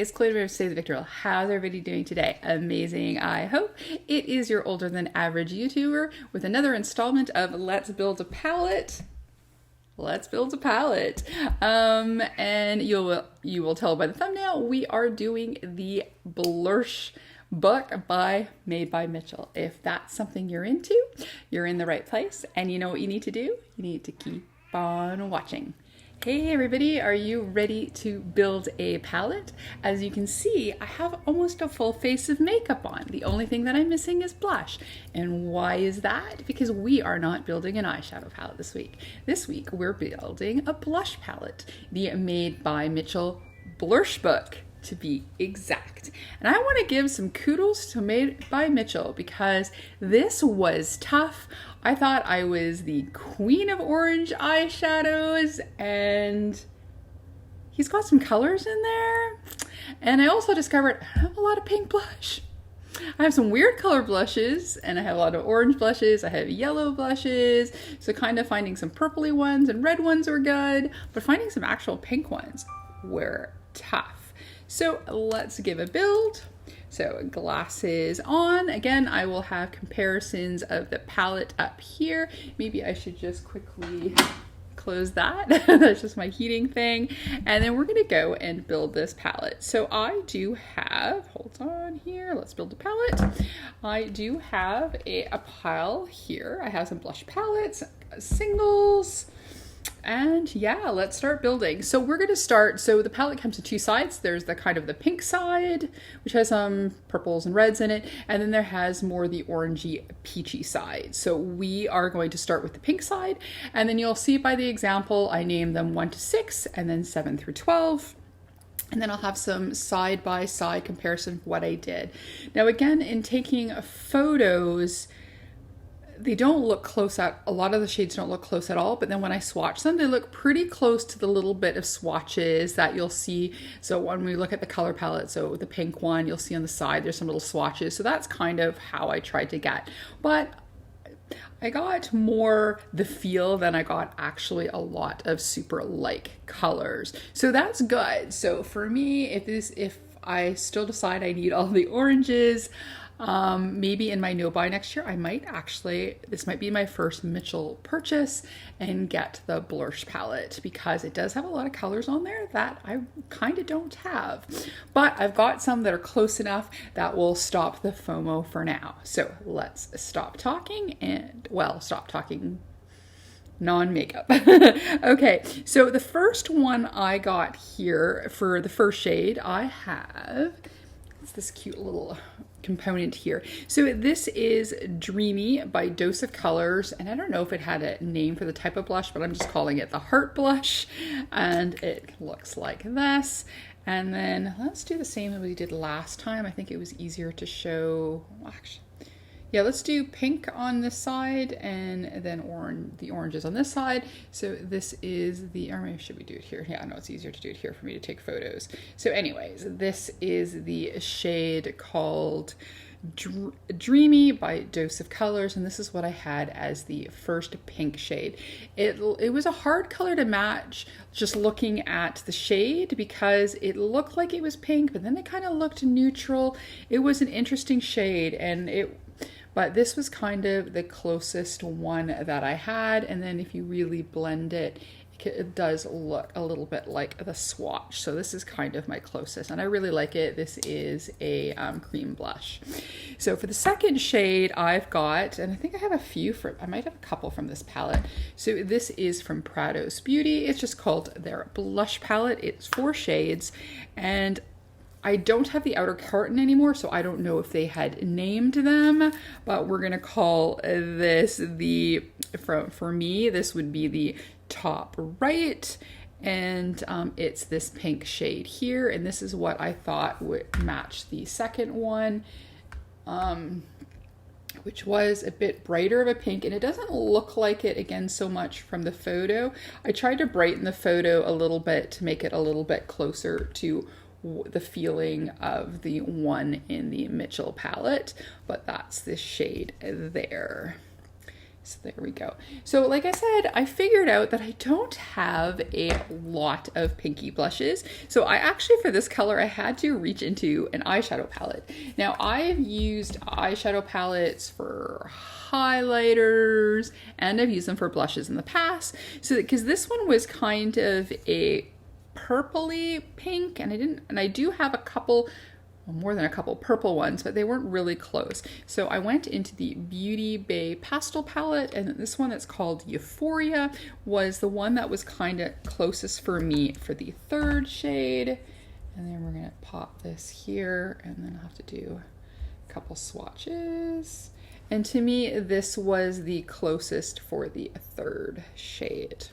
it's Chloe from Say the Victorial. How's everybody doing today? Amazing, I hope. It is your older than average YouTuber with another installment of Let's Build a Palette. Let's build a palette. And you will tell by the thumbnail, we are doing the Blursh book by Made by Mitchel. If that's something you're into, you're in the right place. And you know what you need to do? You need to keep on watching. Hey everybody, are you ready to build a palette? As you can see, I have almost a full face of makeup on. The only thing that I'm missing is blush. And why is that? Because we are not building an eyeshadow palette this week. This week we're building a blush palette, the Made by Mitchel Blursh book, to be exact. And I want to give some kudos to Made by Mitchel because this was tough. I thought I was the queen of orange eyeshadows, and he's got some colors in there. And I also discovered I have a lot of pink blush. I have some weird color blushes, and I have a lot of orange blushes. I have yellow blushes. So kind of finding some purpley ones and red ones were good, but finding some actual pink ones were tough. So let's give a build. So glasses on. Again, I will have comparisons of the palette up here. Maybe I should just quickly close that. That's just my heating thing. And then we're gonna go and build this palette. So I do have, hold on here, let's build a palette. I do have a pile here. I have some blush palettes, singles, and yeah, let's start building. So we're going to start, so the palette comes in two sides. There's the kind of the pink side, which has some purples and reds in it. And then there has more the orangey peachy side. So we are going to start with the pink side. And then you'll see by the example, I named them 1 to 6 and then 7 through 12. And then I'll have some side-by-side comparison of what I did. Now again, in taking photos, they don't look close at, a lot of the shades don't look close at all, but then when I swatch them, they look pretty close to the little bit of swatches that you'll see. So when we look at the color palette, so the pink one, you'll see on the side, there's some little swatches. So that's kind of how I tried to get, but I got more the feel than I got actually a lot of super like colors. So that's good. So for me, if I still decide I need all the oranges, maybe in my no-buy next year, I might actually, this might be my first Mitchel purchase and get the Blursh palette because it does have a lot of colors on there that I kind of don't have. But I've got some that are close enough that will stop the FOMO for now. So let's stop talking and, well, stop talking non-makeup. Okay, so the first one I got here for the first shade, I have, it's this cute little component here. So this is Dreamy by Dose of Colors, and I don't know if it had a name for the type of blush, but I'm just calling it the Heart Blush, and it looks like this. And then let's do the same as we did last time. I think it was easier to show, actually, yeah, let's do pink on this side and then the oranges on this side. So this is the, or maybe should we do it here? Yeah, no, it's easier to do it here for me to take photos. So anyways, this is the shade called Dreamy by Dose of Colors, and this is what I had as the first pink shade. It was a hard color to match just looking at the shade because it looked like it was pink, but then it kind of looked neutral. It was an interesting shade, but this was kind of the closest one that I had. And then if you really blend it, it does look a little bit like the swatch. So this is kind of my closest and I really like it. This is a cream blush. So for the second shade I've got, and I think I have a few I might have a couple from this palette. So this is from Prado's Beauty. It's just called their blush palette. It's 4 shades, and I don't have the outer carton anymore, so I don't know if they had named them, but we're gonna call this for me, this would be the top right, and it's this pink shade here, and this is what I thought would match the second one, which was a bit brighter of a pink, and it doesn't look like it again so much from the photo. I tried to brighten the photo a little bit to make it a little bit closer to the feeling of the one in the Mitchel palette, but that's this shade there. So there we go. So like I said, I figured out that I don't have a lot of pinky blushes. So I actually, for this color, I had to reach into an eyeshadow palette. Now I've used eyeshadow palettes for highlighters and I've used them for blushes in the past. So because this one was kind of a purpley pink, and I do have a couple, well, more than a couple purple ones, but they weren't really close. So I went into the Beauty Bay pastel palette, and this one that's called Euphoria was the one that was kind of closest for me for the third shade. And then we're gonna pop this here, and then I'll have to do a couple swatches. And to me, this was the closest for the third shade.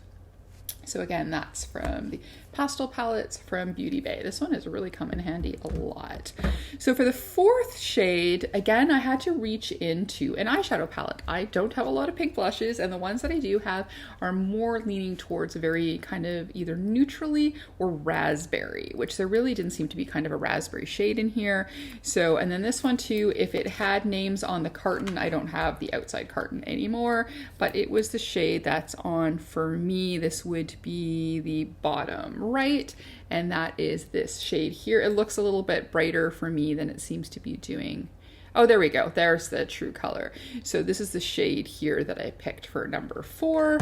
So again, that's from the pastel palettes from Beauty Bay. This one has really come in handy a lot. So for the fourth shade, again, I had to reach into an eyeshadow palette. I don't have a lot of pink blushes, and the ones that I do have are more leaning towards a very kind of either neutrally or raspberry, which there really didn't seem to be kind of a raspberry shade in here. So, and then this one too, if it had names on the carton, I don't have the outside carton anymore, but it was the shade that's on for me. This would be the bottom right, and that is this shade here. It looks a little bit brighter for me than it seems to be doing. Oh, there we go. There's the true color. So this is the shade here that I picked for number 4.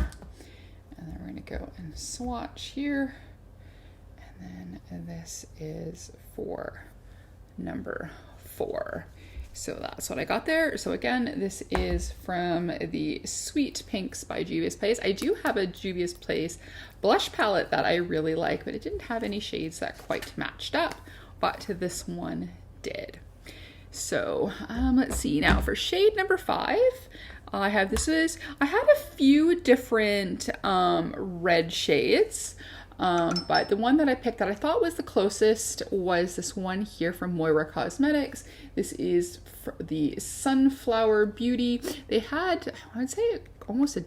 And then we're going to go and swatch here. And then this is for number 4. So that's what I got there. So again, this is from the Sweet Pinks by Juvia's Place. I do have a Juvia's Place blush palette that I really like, but it didn't have any shades that quite matched up, but this one did. So let's see now for shade number 5. I had a few different red shades. But the one that I picked that I thought was the closest was this one here from Moira Cosmetics. This is the Sunflower Beauty. They had, I would say, almost a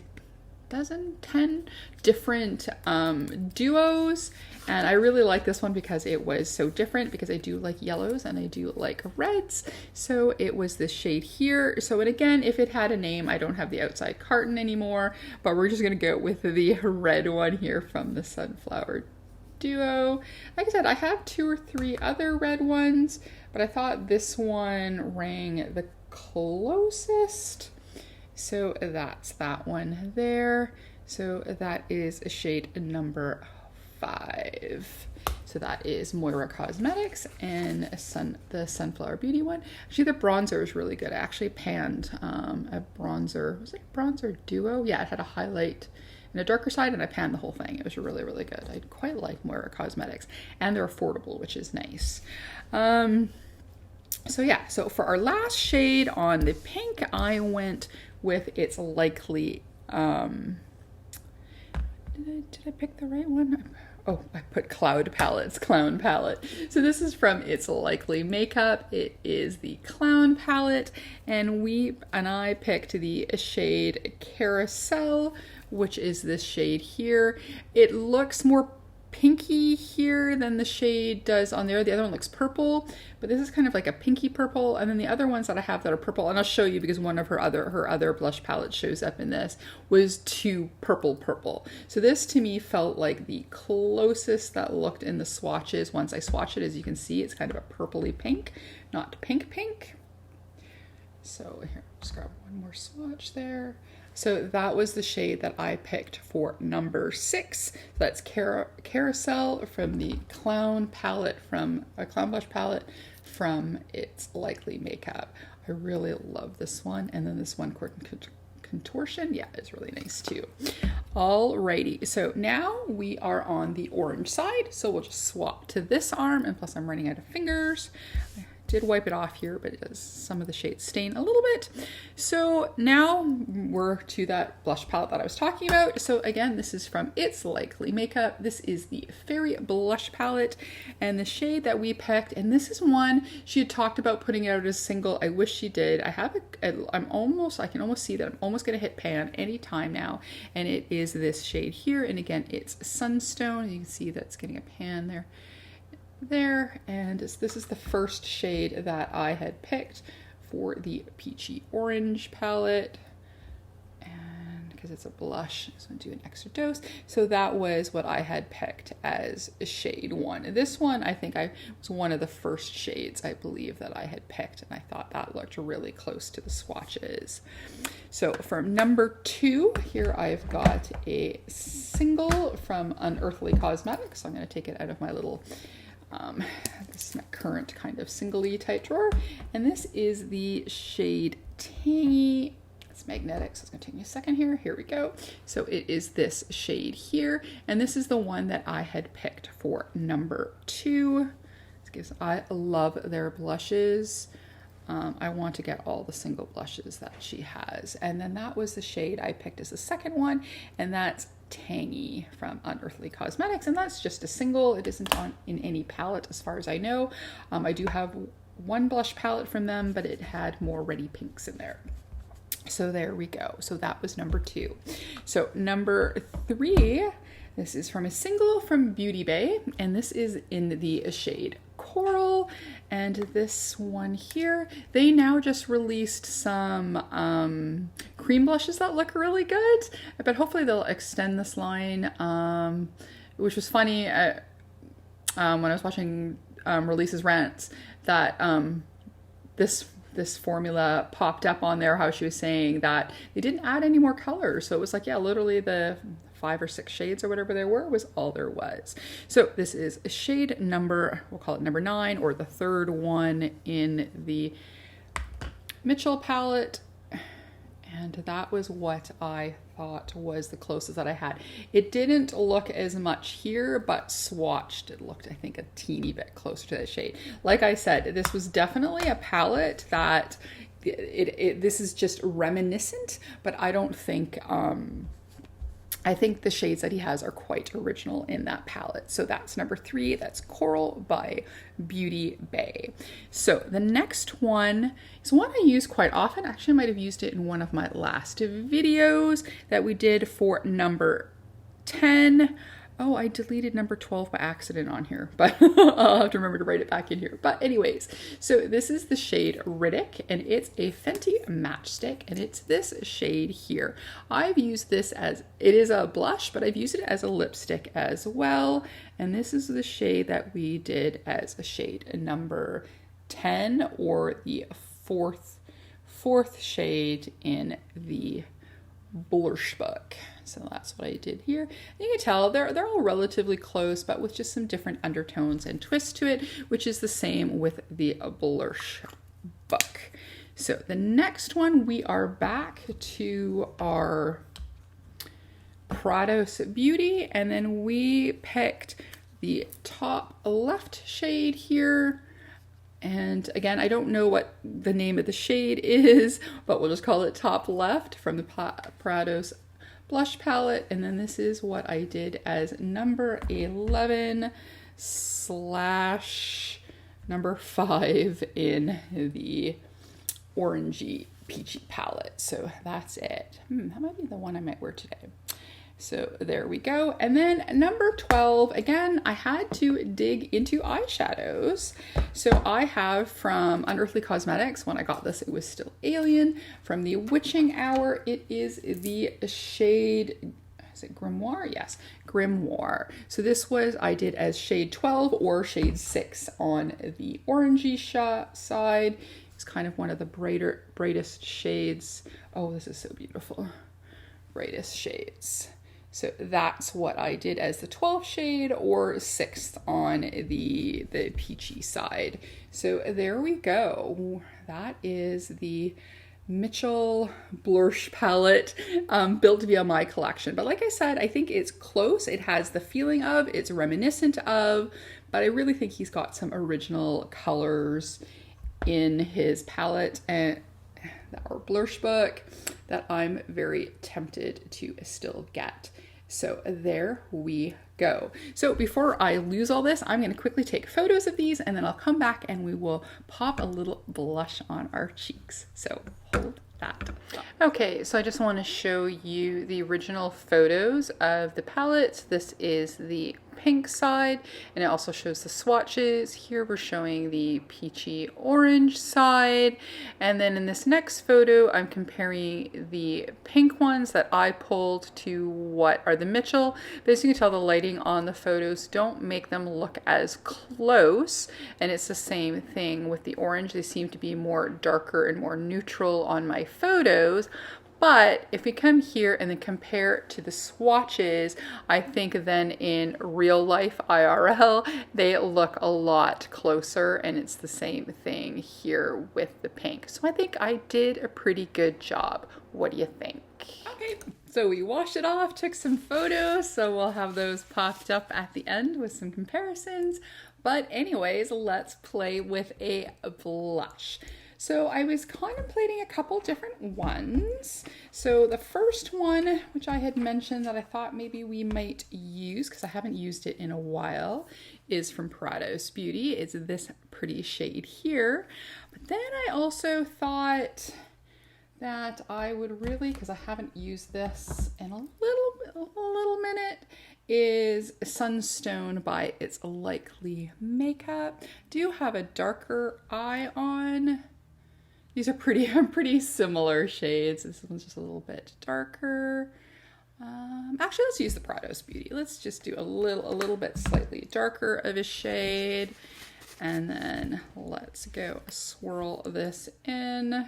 dozen, 10 different duos. And I really like this one because it was so different, because I do like yellows and I do like reds. So it was this shade here. So, and again, if it had a name, I don't have the outside carton anymore, but we're just gonna go with the red one here from the Sunflower Duo. Like I said, I have 2 or 3 other red ones, but I thought this one rang the closest. So that's that one there. So that is a shade number 5. So that is Moira Cosmetics and the Sunflower Beauty one. Actually, the bronzer is really good. I actually panned a bronzer. Was it a bronzer duo? Yeah, it had a highlight and a darker side, and I panned the whole thing. It was really, really good. I quite like Moira Cosmetics, and they're affordable, which is nice. So yeah, so for our last shade on the pink, I went with It's Likely. Did I pick the right one? Oh, I put Clown Palette. So this is from It's Likely Makeup. It is the Clown Palette, and I picked the shade Carousel, which is this shade here. It looks more pinky here than the shade does on there. The other one looks purple, but this is kind of like a pinky purple. And then the other ones that I have that are purple, and I'll show you because one of her other blush palettes shows up in this, was too purple. So this to me felt like the closest that looked in the swatches. Once I swatch it, as you can see, it's kind of a purpley pink, not pink. So here, just grab one more swatch there. So that was the shade that I picked for number 6. So that's Carousel from the Clown Palette, from a Clown Blush Palette from It's Likely Makeup. I really love this one. And then this one, Contortion, yeah, is really nice too. Alrighty, so now we are on the orange side. So we'll just swap to this arm, and plus I'm running out of fingers. Did wipe it off here, but it does, some of the shades stain a little bit. So now we're to that blush palette that I was talking about. So again, this is from It's Likely Makeup. This is the Fairy Blush Palette, and the shade that we picked, and this is one she had talked about putting it out as single. I wish she did. I can almost see that I'm almost gonna hit pan anytime now, and it is this shade here. And again, it's Sunstone. You can see that's getting a pan there, and this is the first shade that I had picked for the Peachy Orange palette. And because it's a blush. So I'm gonna do an extra dose. So that was what I had picked as shade 1. This one, I think I was one of the first shades, I believe, that I had picked, and I thought that looked really close to the swatches. So for number 2, here I've got a single from Unearthly Cosmetics. So I'm gonna take it out of my little this is my current kind of single-y type drawer, and this is the shade Tangy. It's magnetic, so it's gonna take me a second here. Here we go. So it is this shade here, and this is the one that I had picked for number 2. Because I love their blushes. I want to get all the single blushes that she has, and then that was the shade I picked as the second one, and that's Tangy from Unearthly Cosmetics, and that's just a single. It isn't on in any palette as far as I know. I do have one blush palette from them, but it had more Ready Pinks in there. So there we go. So that was number 2. So number 3, this is from a single from Beauty Bay, and this is in the shade Coral. And this one here, they now just released some cream blushes that look really good, but hopefully they'll extend this line, which was funny when I was watching Release's rants, that this formula popped up on there, how she was saying that they didn't add any more colors. So it was like, yeah, literally the 5 or 6 shades or whatever there were was all there was. So this is shade number, we'll call it number 9, or the third one in the Mitchell palette. And that was what I thought was the closest that I had. It didn't look as much here, but swatched, it looked, I think, a teeny bit closer to that shade. Like I said, this was definitely a palette that this is just reminiscent, but I don't think, I think the shades that he has are quite original in that palette. So that's number 3. That's Coral by Beauty Bay. So the next one is one I use quite often. Actually, I might have used it in one of my last videos that we did for number 10. Oh, I deleted number 12 by accident on here, but I'll have to remember to write it back in here. But anyways, so this is the shade Riddick, and it's a Fenty matchstick, and it's this shade here. I've used this as, it is a blush, but I've used it as a lipstick as well. And this is the shade that we did as a shade number 10, or the fourth shade in the Blursh book. So that's what I did here. And you can tell they're all relatively close, but with just some different undertones and twists to it, which is the same with the Blursh book. So the next one, we are back to our Prados Beauty, and then we picked the top left shade here. And again, I don't know what the name of the shade is, but we'll just call it top left from the Prados blush palette. And then this is what I did as number 11 / number 5 in the orangey peachy palette. So that's it. That might be the one I might wear today. So there we go. And then number 12, again, I had to dig into eyeshadows. So I have from Unearthly Cosmetics, when I got this, it was still Alien. From the Witching Hour, it is the shade, is it Grimoire? Yes, Grimoire. So this was, I did as shade 12 or shade 6 on the orangey side. It's kind of one of the brightest shades. Oh, this is so beautiful. Brightest shades. So that's what I did as the 12th shade or 6th on the peachy side. So there we go. That is the Mitchell Blursh palette built via my collection. But like I said, I think it's close. It has the feeling of, it's reminiscent of, but I really think he's got some original colors in his palette and our Blursh book that I'm very tempted to still get. So there we go. So before I lose all this, I'm going to quickly take photos of these, and then I'll come back and we will pop a little blush on our cheeks. So hold that. Okay, so I just want to show you the original photos of the palette. This is the pink side, and it also shows the swatches. Here we're showing the peachy orange side, and then in this next photo I'm comparing the pink ones that I pulled to what are the Mitchel. But as you can tell, the lighting on the photos don't make them look as close, and it's the same thing with the orange. They seem to be more darker and more neutral on my photos. But if we come here and then compare it to the swatches, I think then in real life IRL, they look a lot closer, and it's the same thing here with the pink. So I think I did a pretty good job. What do you think? Okay, so we washed it off, took some photos, so we'll have those popped up at the end with some comparisons. But anyways, let's play with a blush. So I was contemplating a couple different ones. So the first one, which I had mentioned that I thought maybe we might use, because I haven't used it in a while, is from Prados Beauty. It's this pretty shade here. But then I also thought that I would really, because I haven't used this in a little minute, is Sunstone by It's Likely Makeup. Do have a darker eye on. These are pretty similar shades. This one's just a little bit darker. Actually, let's use the Prados Beauty. Let's just do a little bit slightly darker of a shade. And then let's go swirl this in.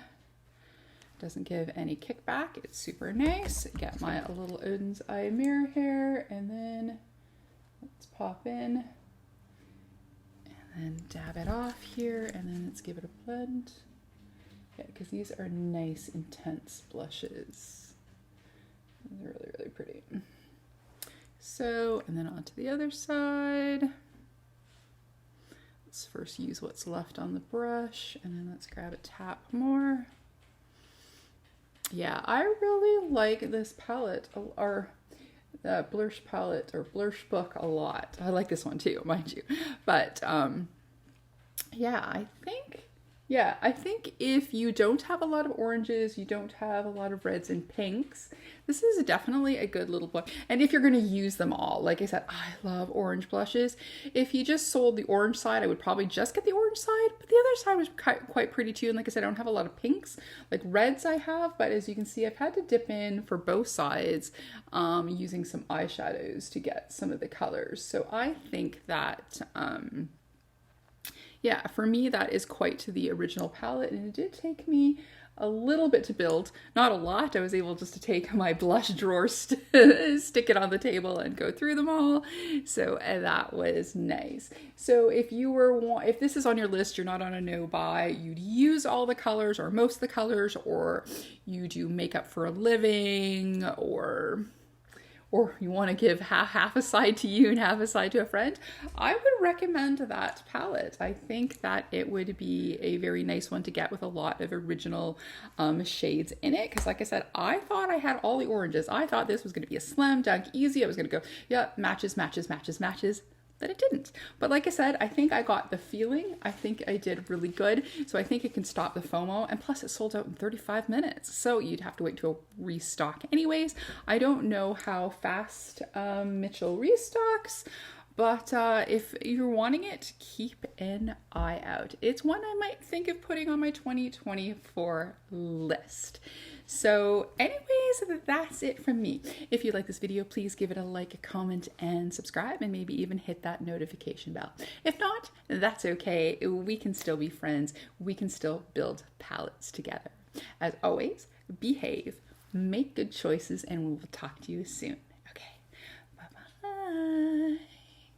Doesn't give any kickback. It's super nice. Get my little Odin's Eye mirror here, and then let's pop in and then dab it off here, and then let's give it a blend. Yeah, because these are nice, intense blushes. They're really pretty. So, and then onto the other side. Let's first use what's left on the brush, and then let's grab a tap more. Yeah, I really like this palette, or Blursh palette, or Blursh book a lot. I like this one too, mind you. But yeah, I think if you don't have a lot of oranges, you don't have a lot of reds and pinks, this is definitely a good little blush. And if you're going to use them all, like I said, I love orange blushes. If you just sold the orange side, I would probably just get the orange side, but the other side was quite pretty too. And like I said, I don't have a lot of pinks, like reds I have, but as you can see, I've had to dip in for both sides using some eyeshadows to get some of the colors. So I think that, yeah, for me, that is quite the original palette, and it did take me a little bit to build. Not a lot. I was able just to take my blush drawer, stick it on the table, and go through them all. So that was nice. So if this is on your list, you're not on a no-buy, you'd use all the colors or most of the colors, or you do makeup for a living, or you want to give half a side to you and half a side to a friend, I would recommend that palette. I think that it would be a very nice one to get with a lot of original shades in it. Because like I said, I thought I had all the oranges. I thought this was going to be a slam dunk easy. I was going to go, yeah, matches. But it didn't. But like I said, I think I got the feeling. I think I did really good. So I think it can stop the FOMO. And plus it sold out in 35 minutes. So you'd have to wait to restock anyways. I don't know how fast Mitchel restocks. But if you're wanting it, keep an eye out. It's one I might think of putting on my 2024 list. So anyways, that's it from me. If you like this video, please give it a like, a comment, and subscribe, and maybe even hit that notification bell. If not, that's okay. We can still be friends. We can still build palettes together. As always, behave, make good choices, and we will talk to you soon. Okay, bye-bye.